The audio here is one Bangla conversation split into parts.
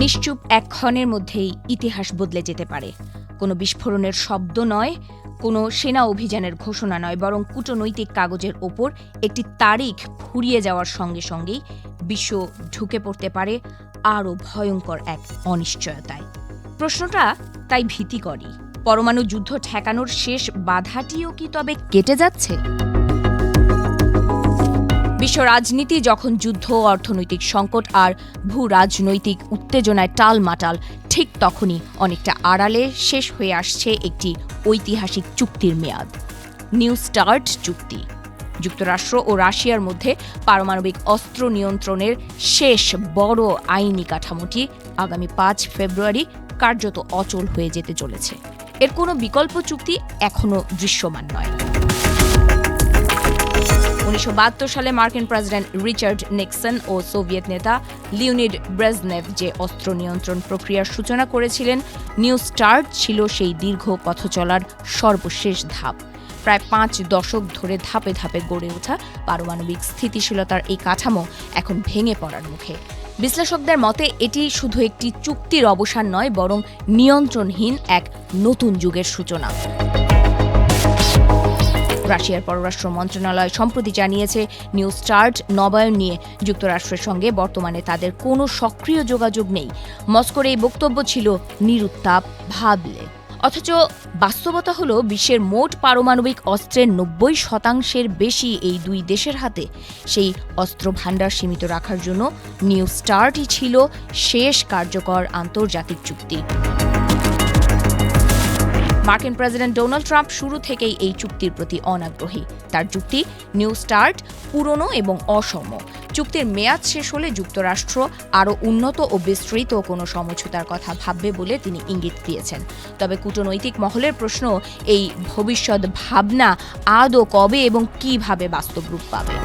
নিশ্চুপ এক ক্ষণের মধ্যেই ইতিহাস বদলে যেতে পারে। কোনো বিস্ফোরণের শব্দ নয়, কোনো সেনা অভিযানের ঘোষণা নয়, বরং কূটনৈতিক কাগজের ওপর একটি তারিখ ফুরিয়ে যাওয়ার সঙ্গে সঙ্গেই বিশ্ব ঢুকে পড়তে পারে আরও ভয়ঙ্কর এক অনিশ্চয়তায়। প্রশ্নটা তাই ভীতিকরই। পরমাণু যুদ্ধ ঠেকানোর শেষ বাধাটিও কি তবে কেটে যাচ্ছে? বিশ্ব রাজনীতি যখন যুদ্ধ, অর্থনৈতিক সংকট আর ভূ রাজনৈতিক উত্তেজনায় টালমাটাল, ঠিক তখনই অনেকটা আড়ালে শেষ হয়ে আসছে একটি ঐতিহাসিক চুক্তির মেয়াদ, নিউ স্টার্ট চুক্তি। যুক্তরাষ্ট্র ও রাশিয়ার মধ্যে পারমাণবিক অস্ত্র নিয়ন্ত্রণের শেষ বড় আইনি কাঠামোটি আগামী ৫ ফেব্রুয়ারি কার্যত অচল হয়ে যেতে চলেছে। এর কোনো বিকল্প চুক্তি এখনও দৃশ্যমান নয়। ১৯৭২ সালে মার্কিন প্রেসিডেন্ট রিচার্ড নিক্সন ও সোভিয়েত নেতা লিওনিড ব্রেজনেভ যে অস্ত্র নিয়ন্ত্রণ প্রক্রিয়ার সূচনা করেছিলেন, নিউ স্টার্ট ছিল সেই দীর্ঘ পথ চলার সর্বশেষ ধাপ। প্রায় ৫ দশক ধরে ধাপে ধাপে গড়ে ওঠা পারমাণবিক স্থিতিশীলতার এই কাঠামো এখন ভেঙে পড়ার মুখে। বিশ্লেষকদের মতে এটি শুধু একটি চুক্তির অবসান নয়, বরং নিয়ন্ত্রণহীন এক নতুন যুগের সূচনা। রাশিয়ার পররাষ্ট্র মন্ত্রণালয় সম্প্রতি জানিয়েছে, নিউ স্টার্ট নবায়ন নিয়ে যুক্তরাষ্ট্রের সঙ্গে বর্তমানে তাদের কোনো সক্রিয় যোগাযোগ নেই। মস্কোর এই বক্তব্য ছিল নিরুত্তাপ ভাবলে। অথচ বাস্তবতা হলো, বিশ্বের মোট পারমাণবিক অস্ত্রের ৯০% বেশি এই দুই দেশের হাতে। সেই অস্ত্র ভাণ্ডার সীমিত রাখার জন্য নিউ স্টার্টই ছিল শেষ কার্যকর আন্তর্জাতিক চুক্তি। মার্কিন প্রেসিডেন্ট ডোনাল্ড ট্রাম্প শুরু থেকেই এই চুক্তির প্রতি অনাগ্রহী। তার যুক্তি, নিউ স্টার্ট পুরনো এবং অসম। চুক্তির মেয়াদ শেষ হলে যুক্তরাষ্ট্র আরও উন্নত ও বিস্তৃত কোনো সমঝোতার কথা ভাববে বলে তিনি ইঙ্গিত দিয়েছেন। তবে কূটনৈতিক মহলের প্রশ্ন, এই ভবিষ্যৎ ভাবনা আদৌ কবে এবং কিভাবে বাস্তব রূপ পাবে?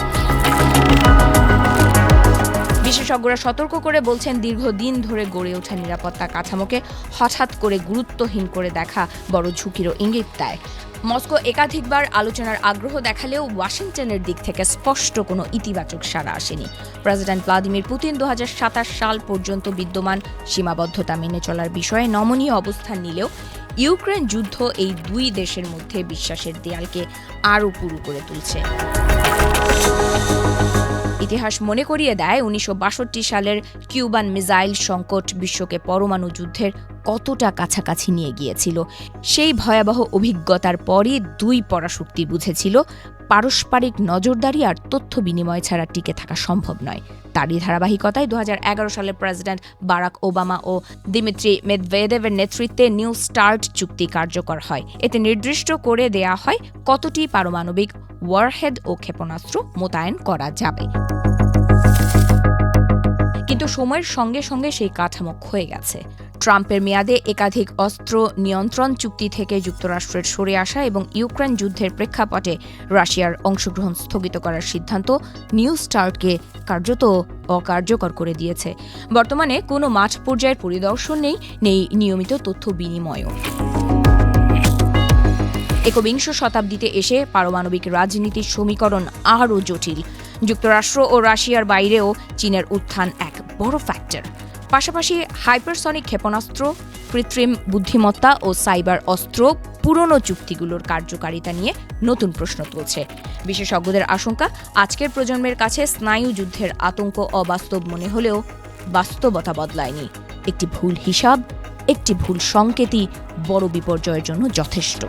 বিশেষজ্ঞরা সতর্ক করে বলছেন, দীর্ঘদিন ধরে গড়ে ওঠা নিরাপত্তা কাঠামোকে হঠাৎ করে গুরুত্বহীন করে দেখা বড় ঝুঁকিরও ইঙ্গিত দেয়। মস্কো একাধিকবার আলোচনার আগ্রহ দেখালেও ওয়াশিংটনের দিক থেকে স্পষ্ট কোনো ইতিবাচক সাড়া আসেনি। প্রেসিডেন্ট ভ্লাদিমির পুতিন ২০২৭ সাল পর্যন্ত বিদ্যমান সীমাবদ্ধতা মেনে চলার বিষয়ে নমনীয় অবস্থান নিলেও ইউক্রেন যুদ্ধ এই দুই দেশের মধ্যে বিশ্বাসের দেয়ালকে আরও পুরু করে তুলছে। ইতিহাস মনে করিয়ে দেয়, ১৯৬২ সালের কিউবান মিসাইল সংকট বিশ্বকে পরমাণু যুদ্ধের কতটা কাছাকাছি নিয়ে গিয়েছিল। সেই ভয়াবহ অভিজ্ঞতার পরই দুই পরাশক্তি বুঝেছিল, পারস্পরিক নজরদারি আর তথ্য বিনিময় ছাড়া টিকে থাকা সম্ভব নয়। তারই ধারাবাহিকতায় ২০১১ সালে প্রেসিডেন্ট বারাক ওবামা ও দিমিত্রি মেদভেদেভের নেতৃত্বে নিউ স্টার্ট চুক্তি কার্যকর হয়। এতে নির্দিষ্ট করে দেয়া হয় কতটি পারমাণবিক ওয়ারহেড ও ক্ষেপণাস্ত্র মোতায়েন করা যাবে। কিন্তু সময়ের সঙ্গে সঙ্গে সেই কাঠামো ক্ষয়ে গেছে। ট্রাম্পের মেয়াদে একাধিক অস্ত্র নিয়ন্ত্রণ চুক্তি থেকে যুক্তরাষ্ট্রের সরে আসা এবং ইউক্রেন যুদ্ধের প্রেক্ষাপটে রাশিয়ার অংশগ্রহণ স্থগিত করার সিদ্ধান্ত নিউ স্টার্টকে কার্যত অকার্যকর করে দিয়েছে। বর্তমানে কোনো মাঠ পর্যায়ের পরিদর্শন নেই নিয়মিত তথ্য বিনিময়ও। একবিংশ শতাব্দীতে এসে পারমাণবিক রাজনীতির সমীকরণ আরও জটিল। যুক্তরাষ্ট্র ও রাশিয়ার বাইরেও চীনের উত্থান এক বড় ফ্যাক্টর। পাশাপাশি হাইপারসনিক ক্ষেপণাস্ত্র, কৃত্রিম বুদ্ধিমত্তা ও সাইবার অস্ত্র পুরনো চুক্তিগুলোর কার্যকারিতা নিয়ে নতুন প্রশ্ন তুলছে। বিশেষজ্ঞদের আশঙ্কা, আজকের প্রজন্মের কাছে স্নায়ু যুদ্ধের আতঙ্ক অবাস্তব মনে হলেও বাস্তবতা বদলায়নি। একটি ভুল হিসাব, একটি ভুল সংকেতই বড় বিপর্যয়ের জন্য যথেষ্ট।